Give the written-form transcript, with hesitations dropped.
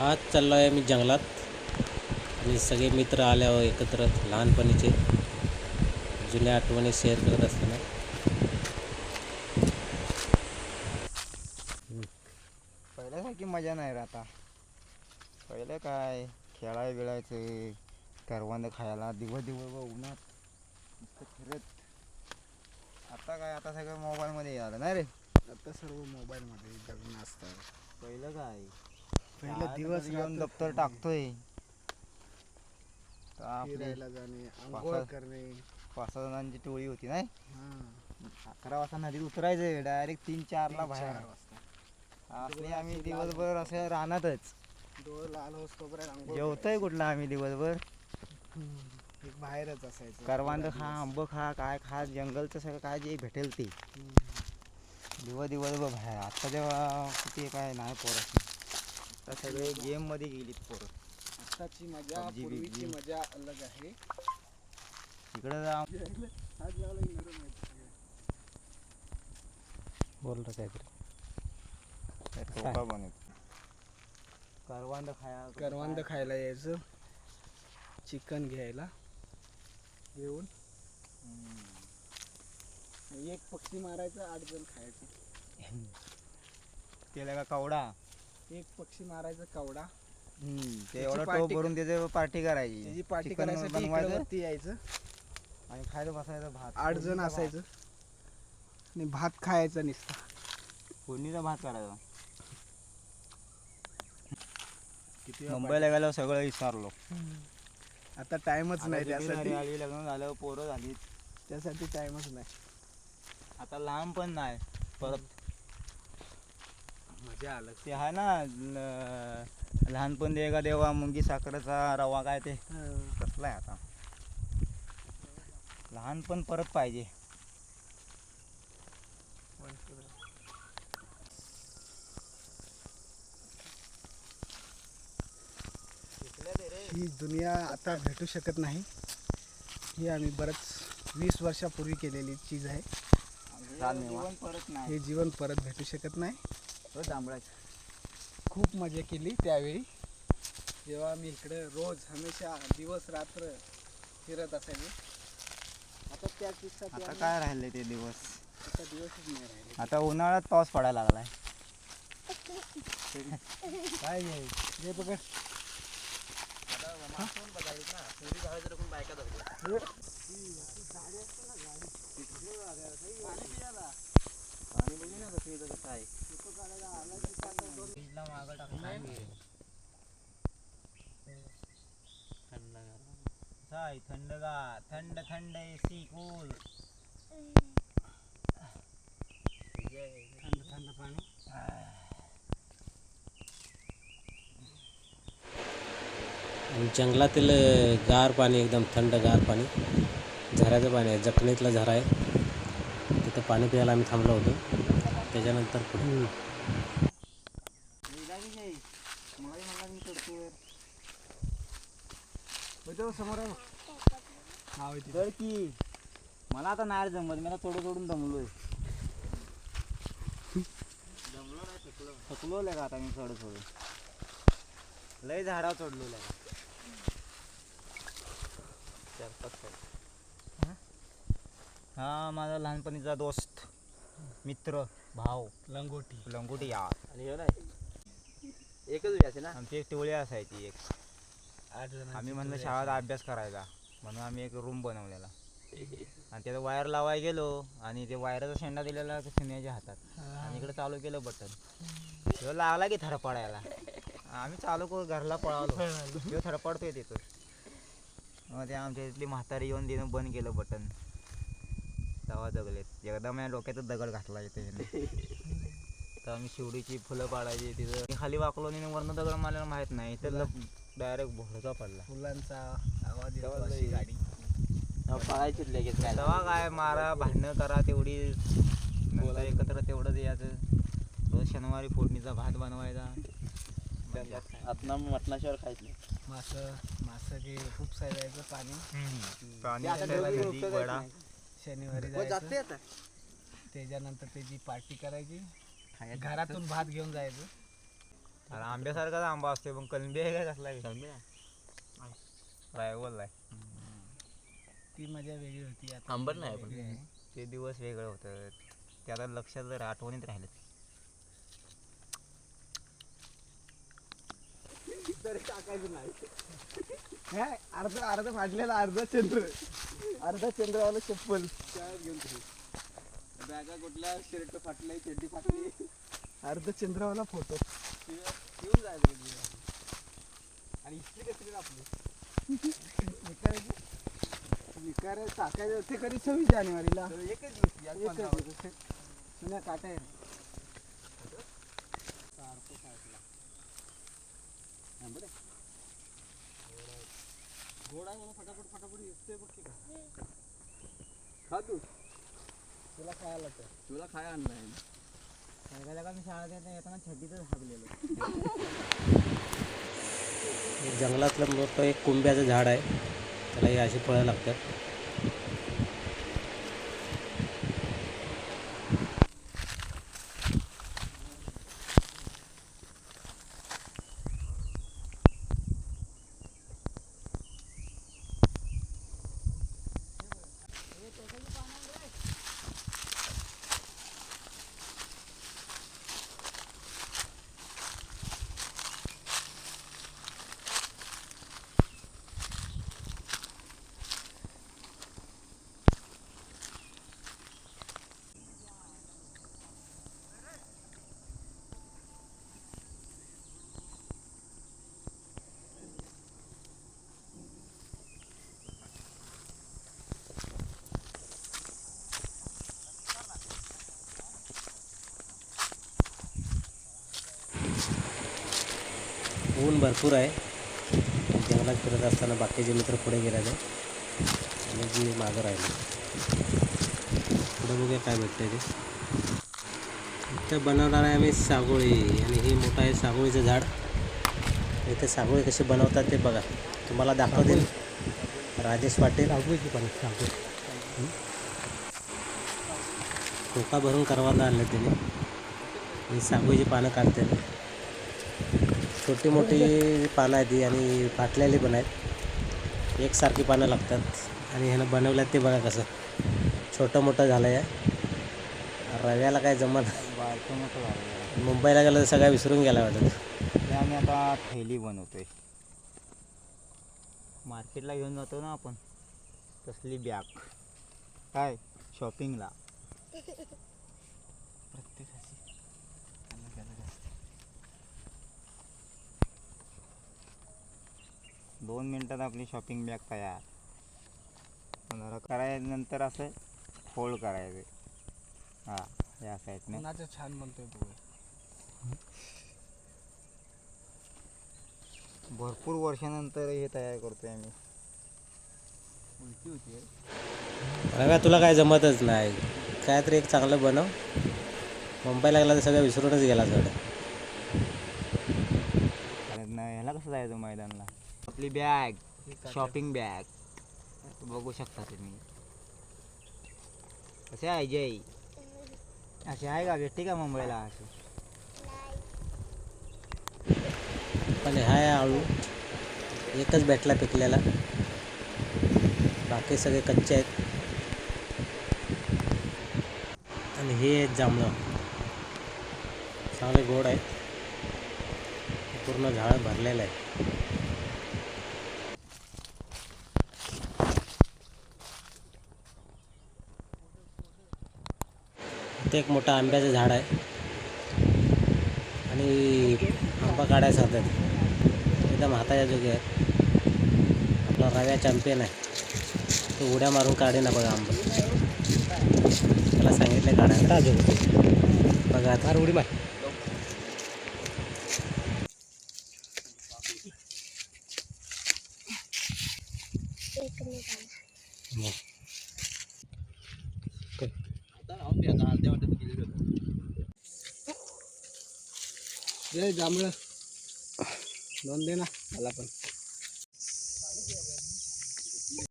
आज चाललो आहे मी जंगलात आणि सगळे मित्र आल्यावर एकत्र लहानपणीचे जुन्या आठवणी शेअर करत असताना पहिल्यासारखी मजा नाही रे आता. पहिलं काय खेळायला बिळायचं, करवंद खायला दिवस दिवस उन्हात नुसतं फिरत. आता काय, आता सगळं मोबाईलमध्ये आलं नाही रे. आता सर्व मोबाईलमध्ये जगणं असतं. पहिलं काय पहिलं दिवस येऊन रात्र दप्तर टाकतोय तर आपली फिरायला जाणे, आंघोळ पाच- करणे. 5-6 जणांची टोळी होती नाही. हां, 11 वाजता नदीत उतरायचं, डायरेक्ट 3-4ला बाहेर. 4 वाजता असले आम्ही दिवसभर असं रानातच. डोळं लाल होस तोपर्यंत आंघोळ जेवतोय कुठला आम्ही दिवसभर. करायचं. एक बाहेरच असायचं. करवांद पूर्ण खा, दिवस. आंबं खा, काय खा, जंगलचं सगळं काय जे भेटेल ते दिवसभर बाहेर. आता जेव्हा किती काय नाही पोरं, आता सगळे गेममध्ये गेलीत पोरं. आत्ताची मजा, PUBG, पूर्वीची BG. मजा अलग आहे. इकडं जा. आज लावलं की नरम आहे सगळं. बोललं काहीतरी टोपा बनवत करवांद खाया, करवंद खायला यायचं, चिकन घ्यायला घेऊन एक पक्षी मारायचं, 8 जण खायचं. केलं का कवडा. एक पक्षी मारायचं कवडा. ते एवढं टोप पार्टी भरून त्याचे पार्टी करायची. त्याची पार्टी चिकन करायसाठी बनवायचं इकडे यायचं. आणि खायला बसायचं भात. 8 जण असायचं आणि भात खायचा नुसता. फोडणीचा भात काढायचा. मुंबईला गेल्यावर सगळं विसरलो. आता टाइमच नाही त्यासाठी. आली, लग्न झालं, पोरं झाली. त्यासाठी टाइमच नाही. आता लहान पण नाही परत. मजा आलं. ते आहे ना लहानपण देगा देवा मुंगी साखरेचा रवा, काय ते कसलं आहे आता. लहानपण परत पाहिजे. ही दुनिया आता भेटू शकत नाही. ही आम्ही बरंच 20 वर्षापूर्वी केलेली चीज आहे. जीवन परत नाही. हे जीवन परत भेटू शकत नाही. जांभळाचं खूप मजा केली त्यावेळी, जेव्हा मी इकडे रोज हमेशा दिवस रात्र फिरत असायचो. आता त्या दिवसात आता काय राहिले ते दिवस. आता दिवसच नाही राहिले. आता उन्हाळ्यात पाऊस पडायला लागलाय. काय घे हे बघ. थंडगार, थंड थंड एसी कूल. थंड थंड पाणी. आणि जंगलातील गार पाणी, एकदम थंड गार पाणी, झऱ्याचं पाणी आहे, जखणीतला झरा आहे. तिथं पाणी प्यायला आम्ही थांबलो होतो. त्याच्यानंतर पुढे समोर आहे नाव आहे तिथं. तर की मला आता नाही जमत, मला सोडून दमलोय. थकलो का आता मी थोडं लय झाडावर चढलो का. हा माझा लहानपणीचा दोस्त, मित्र, भाऊ लंगोटी यार. आणि एकच असे ना. आमची एक टोळी असायची एक. 8 जण आम्ही म्हणलं शाळेत अभ्यास करायचा म्हणून आम्ही एक रूम बनवलेला आणि त्याचा वायर लावायला गेलो आणि ते वायरचा शेंडा दिलेला सिन्याच्या हातात आणि इकडे चालू केलं बटन. तो लागला की थरपडायला. आम्ही चालू करू घरला पळालो. तो थरपडतोय तिथं. मग ते आमच्या इथली म्हातारी येऊन देणं बंद केलं बटन. तेव्हा जगलेत. एकदा माझ्या डोक्यातच दगड घातला इथे. तर आम्ही शिवडीची फुलं पाडायची तिथं. खाली वाकलो आणि वरनं दगड मारल्याला माहीत नाही तर डायरेक्ट भोरचा पडला. फुलांचा आवाज येतो अशी गाडी. पळायची लगेच काय. तेव्हा काय मारा भांडणं करा तेवढी, नंतर एकत्र तेवढंच यायचं. रोज शनिवारी फोडणीचा भात बनवायचा. आत्ना मटणाशिवाय खायचं नाही. मासं जे खूप जायचं पाणी. पाणी असायला नदी, वडा. शनिवारी जायचं. त्याच्यानंतर त्याची पार्टी करायची. घरातून भात घेऊन जायचं. तर आंब्यासारखाच आंबा असतो पण कलमी आहे काय कसला रायवल आहे. ती मजा वेगळी होती. आता आंबट मजा नाही वेगळी आहे. ते दिवस वेगळं होतं. ते आता लक्षात जर आठवणीत राहिलं. तरी टाकायचं नाही. काय अर्ध अर्ध फाटलेला, अर्धा चंद्रवाला चप्पल शाळेत घेऊन बॅगा कुठल्या, शर्ट फाटले, चड्डी फाटली, अर्ध चंद्रवाला फोटो घेऊन जायचं कधी. आणि इस्त्री कसली आपली विकार टाकायचं ते कधी 26 जानेवारीला एकच दिवस जुन्या काटा आहे. घोडा म्हणून फटाफट येतोय बघ की का. खा तू, तुला खायला तर तुला खाय आणलाय. मी शाळेत येताना छड्डीतच हागलेलो. जंगलातलं मोठं एक कुंब्याचं झाड आहे, त्याला ही अशी फळं लागतात. ऊन भरपूर आहे. जंगलात फिरत असताना बाकीचे मित्र पुढे गेलेले आणि जी मागं राहिली. पुढे बघूया काय भेटतंय ते. इथं बनवणार आहे आम्ही सागोळी, आणि ही मोठं आहे सागोळीचं झाड. इथे सागोळी कशी बनवतात ते बघा, तुम्हाला दाखवतील राजेश पाटील. खोका भरून करवायला आणलं त्याने. ही सागोळीची पानं काढतात. छोटी मोठी पानं आहेत ही, आणि फाटलेली पण आहेत. एकसारखी पानं लागतात. आणि ह्यानं बनवल्यात ते बघा कसं छोटं मोठं झालं आहे. रव्याला काय जमत. बारकं मोठं झालं. मुंबईला गेलं तर सगळ्या विसरून गेला होता. ते आम्ही आता थैली बनवतोय. मार्केटला घेऊन जातो ना आपण तसली बॅग, काय शॉपिंगला. प्रत्येकाची अलग अलग असते. 2 मिनिटात आपली शॉपिंग बॅग तयार. जरा करायनंतर असं फोल्ड करायचं. हां, या साईडने. कुणाचं छान म्हणतोय बघ. भरपूर वर्षानंतर हे तयार करतोय आम्ही. उलटी होती. रव्या तुला काय जमतच नाही. काय तरी एक चांगलं बनव. मुंबईला गेला तर सगळं विसरूनच गेला सगळं. नाही, ह्याला कसं जायचं मैदानला. आपली बॅग, शॉपिंग बॅग बघू शकता तुम्ही. कसे आहे जय, असे आहे का भेटते का मुंबईला असे. पण हाय आळू एकच भेटला पिकलेला, बाकी सगळे कच्चे आहेत. आणि हे आहेत जांभळं, चांगले गोड आहेत. पूर्ण झाड भरलेलं आहे. इथे एक मोठं आंब्याचं झाड आहे, आणि आंबा काढायला सांगतात. एकदम हाताच्या जोगे आहे. आपला रव्या चॅम्पियन आहे, तो उड्या मारून काढे ना बघा आंबा. त्याला सांगितलं काढायला बघा आता उडी मार. जय जांभळं 2 दे ना मला पण.